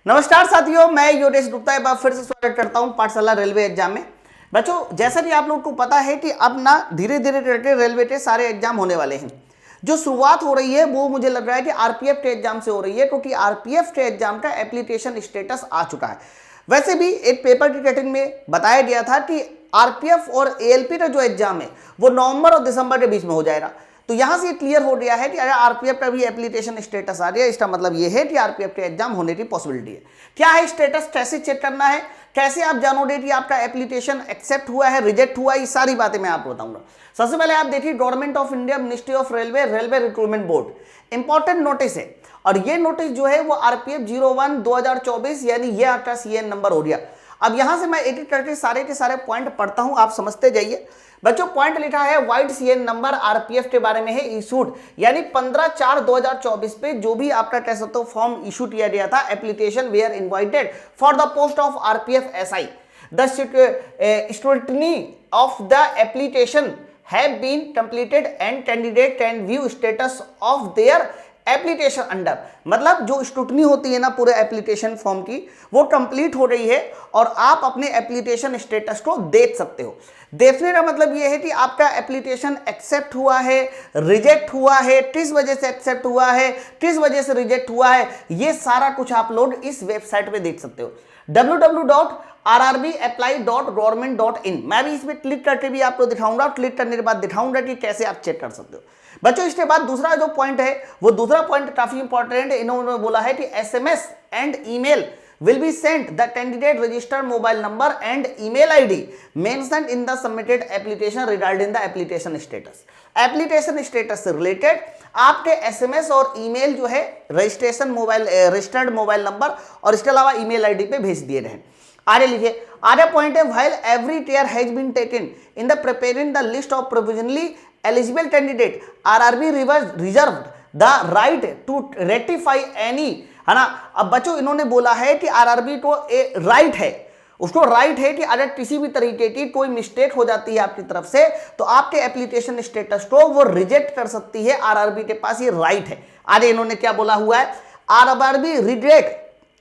नमस्कार साथियों, मैं योगेश गुप्ता एक बार फिर से स्वागत करता हूं पाठशाला रेलवे एग्जाम में। बच्चों, जैसा कि आप लोग को पता है कि अब ना धीरे धीरे करके रेलवे के सारे एग्जाम होने वाले हैं। जो शुरुआत हो रही है वो मुझे लग रहा है कि आरपीएफ के एग्जाम से हो रही है, क्योंकि आरपीएफ के एग्जाम का एप्लीकेशन स्टेटस आ चुका है। वैसे भी एक पेपर की कटिंग में बताया गया था कि आरपीएफ और एएलपी का जो एग्जाम है वो नवंबर और दिसंबर के बीच में हो जाएगा। तो यहां से क्लियर हो गया है कि अगर आरपीएफ का भी एप्लीकेशन स्टेटस आ गया, इसका मतलब यह है कि आरपीएफ के एग्जाम होने की पॉसिबिलिटी है। क्या है स्टेटस, कैसे चेक करना है, कैसे आप जानोगे कि आपका एप्लीकेशन एक्सेप्ट हुआ है, रिजेक्ट हुआ है, ये सारी बातें मैं आपको बताऊंगा। सबसे पहले आप देखिए, government of India, ministry of railway, railway recruitment board important notice है। और ये नोटिस जो है वो आरपीएफ 01/2024 यानी ये आपका सीएन नंबर हो गया। अब यहां से मैं एडिट करके सारे के सारे पॉइंट पढ़ता हूं, आप समझते जाइए। बच्चों, पॉइंट लिखा है वाइड सीएन नंबर आरपीएफ के बारे में है इशूड, यानी 15/4/2024 पे जो भी आपका कह सकते हो फॉर्म इशू किया गया था, application were invited for the post of RPF SI. The scrutiny of the application have been completed and candidate can view status of their application under. मतलब जो स्क्रूटनी होती है ना पूरे एप्लीकेशन फॉर्म की, वो कंप्लीट हो रही है और आप अपने एप्लीकेशन स्टेटस को देख सकते हो। देखने का मतलब ये है कि आपका एप्लीकेशन एक्सेप्ट हुआ है, रिजेक्ट हुआ है, किस वजह से एक्सेप्ट हुआ है, किस वजह से रिजेक्ट हुआ है, ये सारा कुछ आप लोग इस वेबसाइट पे देख सकते हो, www.rrbapply.government.in। मैं भी इसमें क्लिक करके भी आपको दिखाऊंगा, क्लिक करने के बाद दिखाऊंगा कि कैसे आप चेक कर सकते हो। बच्चों, इसके बाद दूसरा जो पॉइंट है वो दूसरा पॉइंट काफी इंपॉर्टेंट है। इन्होंने बोला है कि SMS and email will be sent the candidate registered mobile number and email id mentioned in the submitted application regarding the application status। Application status से रिलेटेड आपके एसएमएस और ईमेल जो है रजिस्टर्ड मोबाइल नंबर और इसके अलावा email ID पे भेज दिए रहे। आगे लिखिए, आगे पॉइंट है while every care has been taken in the preparing the list of provisionally eligible candidate RRB reserved the right to rectify any, है ना। अब बच्चों, इन्होंने बोला है कि आरआरबी को राइट है, उसको राइट है कि अगर किसी भी तरीके की कोई मिस्टेक हो जाती है आपकी तरफ से तो आपके एप्लीकेशन स्टेटस को वो रिजेक्ट कर सकती है। आरआरबी के पास ये राइट है। आगे इन्होंने क्या बोला हुआ है, RRB reject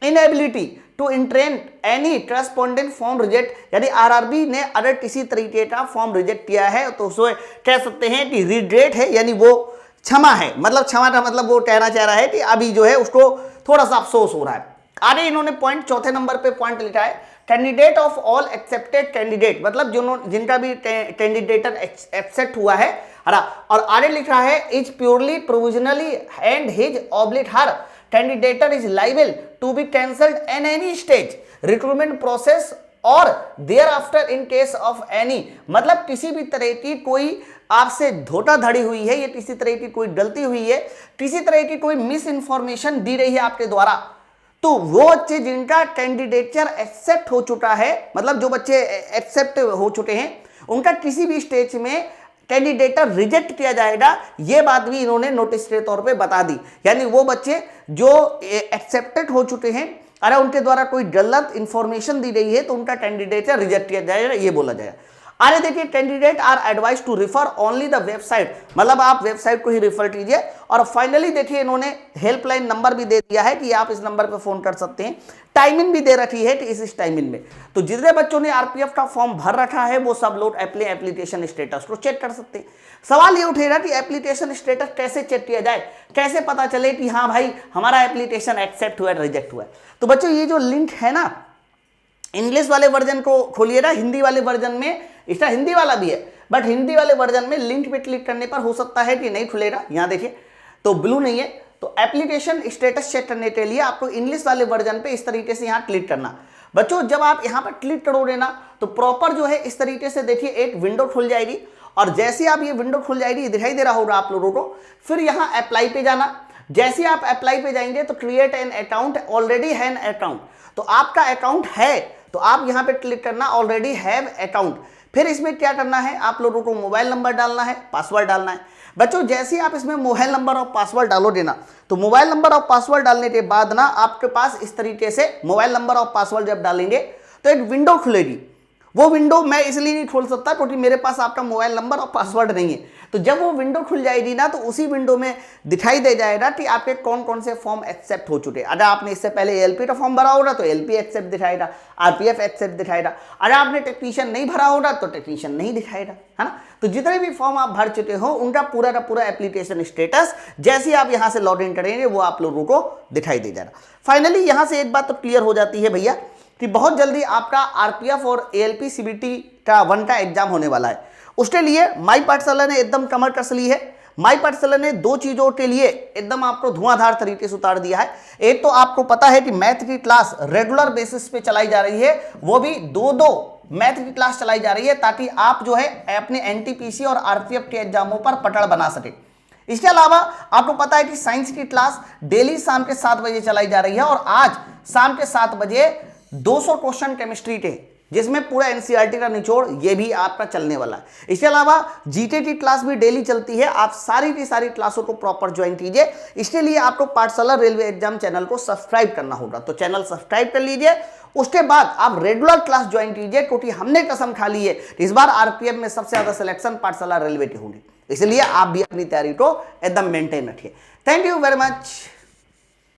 inability to entertain any correspondent form reject, यानी आरआरबी ने अगर किसी तरीके का फॉर्म रिजेक्ट किया है तो उसे कह सकते हैं कि रिजेक्ट है, यानी वो क्षमा है। मतलब क्षमा का मतलब वो कहना चाह रहा है कि अभी जो है उसको थोड़ा सा अफसोस हो रहा है। आगे इन्होंने पॉइंट चौथे नंबर पे पॉइंट लिखा है candidate of all accepted candidate, मतलब जिनका भी कैंडिडेटर एक्सेप्ट हुआ है, और आगे लिखा है is purely provisionally and his oblique her candidature is liable to be cancelled in any stage recruitment process और there after in case of any. मतलब किसी भी तरह की कोई आपसे धोखाधड़ी हुई है या किसी तरह की कोई गलती हुई है, किसी तरह की कोई मिस इन्फॉर्मेशन दी रही है आपके द्वारा, तो वो बच्चे जिनका कैंडिडेचर एक्सेप्ट हो चुका है, मतलब जो बच्चे एक्सेप्ट हो चुके हैं उनका किसी भी स्टेज में कैंडिडेटर रिजेक्ट किया जाएगा। ये बात भी इन्होंने नोटिस के तौर पे बता दी। यानी वो बच्चे जो एक्सेप्टेड हो चुके हैं, अरे उनके द्वारा कोई गलत इंफॉर्मेशन दी गई है तो उनका कैंडिडेट रिजेक्ट किया जाएगा, ये बोला जाएगा। अरे देखिए, candidate are advise to refer only the website, मतलब आप वेबसाइट को ही रिफर कीजिए। और फाइनली देखिए, इन्होंने हेल्पलाइन नंबर भी दे दिया है कि आप इस नंबर पर फोन कर सकते हैं। टाइमिंग भी दे रखी है कि इस टाइमिंग में, तो जितने बच्चों ने आरपीएफ का फॉर्म भर रखा है वो सब लोग अपने एप्लीकेशन स्टेटस को चेक कर सकते हैं। सवाल ये उठेगा कि एप्लीकेशन स्टेटस कैसे चेक किया जाए, कैसे पता चले कि हाँ भाई हमारा एप्लीकेशन एक्सेप्ट हुआ है, रिजेक्ट हुआ है। तो बच्चों, ये जो लिंक है ना, इंग्लिश वाले वर्जन को खोलिएगा, हिंदी वाले वर्जन में, इसका हिंदी वाला भी है बट हिंदी वाले वर्जन में लिंक पे क्लिक करने पर हो सकता है कि नहीं खुलेगा। यहाँ देखिए तो ब्लू नहीं है, तो एप्लीकेशन स्टेटस चेक करने के लिए आपको इंग्लिश वाले वर्जन पे इस तरीके से यहाँ क्लिक करना। बच्चों, जब आप यहाँ पर क्लिक करोगे ना तो प्रॉपर जो है इस तरीके से देखिए एक विंडो खुल जाएगी, और जैसे आप ये विंडो खुल जाएगी, दिखाई दे रहा होगा आप लोगों को, फिर यहाँ अप्लाई पे जाना। जैसे आप अप्लाई पे जाएंगे तो क्रिएट एन अकाउंट, ऑलरेडी है एन अकाउंट, तो आपका अकाउंट है तो आप यहाँ पे क्लिक करना ऑलरेडी हैव अकाउंट। फिर इसमें क्या करना है, आप लोगों को मोबाइल नंबर डालना है, पासवर्ड डालना है। बच्चों, जैसे आप इसमें मोबाइल नंबर और पासवर्ड डालोगे ना, तो मोबाइल नंबर और पासवर्ड डालने के बाद ना आपके पास इस तरीके से मोबाइल नंबर और पासवर्ड जब डालेंगे तो एक विंडो खुलेगी। वो विंडो मैं इसलिए नहीं खोल सकता क्योंकि मेरे पास आपका मोबाइल नंबर और पासवर्ड नहीं है। तो जब वो विंडो खुल जाएगी ना तो उसी विंडो में दिखाई दे जाएगा कि आपके कौन कौन से फॉर्म एक्सेप्ट हो चुके हैं। अगर आपने इससे पहले एलपी का फॉर्म भरा होगा तो एलपी एक्सेप्ट दिखाएगा, आरपीएफ एक्सेप्ट दिखाएगा। अगर आपने टेक्नीशियन नहीं भरा होगा तो टेक्नीशियन नहीं दिखाएगा, है ना। तो जितने भी फॉर्म आप भर चुके हो उनका पूरा का पूरा एप्लीकेशन स्टेटस जैसे आप यहाँ से लॉग इन करेंगे वो आप लोगों को दिखाई दे जाएगा। फाइनली यहाँ से एक बात तो क्लियर हो जाती है भैया कि बहुत जल्दी आपका आरपीएफ और एएलपी सीबीटी का 1 का एग्जाम होने वाला है। उसके लिए माई पाठशाला ने एकदम कमर कस ली है। माई पाठशाला ने 2 चीजों के लिए एकदम आपको धुआंधार तरीके से उतार दिया है। एक तो आपको पता है कि मैथ की क्लास रेगुलर बेसिस पे चलाई जा रही है, वो भी 2-2 मैथ की क्लास चलाई जा रही है ताकि आप जो है अपने एनटीपीसी और आरपीएफ के एग्जामों पर पकड़ बना सके। इसके अलावा आपको पता है कि साइंस की क्लास डेली शाम के 7 बजे चलाई जा रही है और आज शाम के 7 बजे 200 क्वेश्चन केमिस्ट्री के जिसमें पूरा एनसीईआरटी का निचोड़ ये भी आपका चलने वाला है। इसके अलावा जीके की क्लास भी डेली चलती है। आप सारी की सारी क्लासों को प्रॉपर ज्वाइन कीजिए। इसके लिए आपको पाठशाला रेलवे एग्जाम चैनल को सब्सक्राइब करना होगा, तो चैनल सब्सक्राइब कर लीजिए। उसके बाद आप रेगुलर क्लास ज्वाइन कीजिए क्योंकि हमने कसम खा ली है इस बार आरपीएफ में सबसे ज्यादा सिलेक्शन पाठशाला रेलवे की होगी, इसलिए आप भी अपनी तैयारी को एकदम मेंटेन रखिए। Thank you very much.